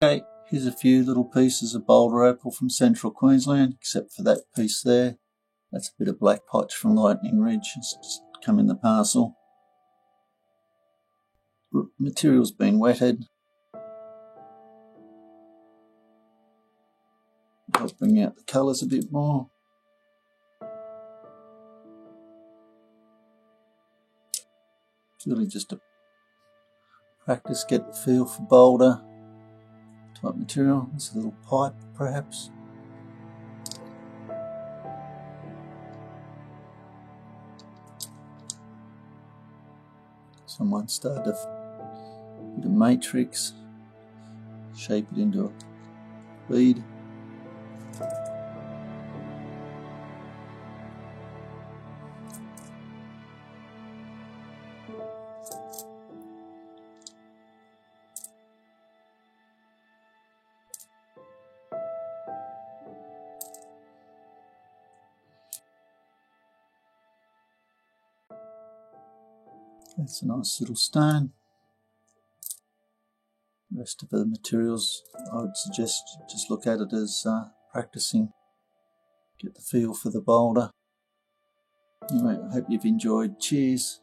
Okay, here's a few little pieces of boulder opal from central Queensland, except for that piece there. That's a bit of black potch from Lightning Ridge. It's just come in the parcel. Material's been wetted. I'll bring out the colours a bit more. It's really just a practice, get the feel for boulder type material. There's a little pipe perhaps. Someone started a bit of matrix, shape it into a bead. That's a nice little stone. The rest of the materials I would suggest just look at it as practicing, get the feel for the boulder. Anyway, I hope you've enjoyed. Cheers.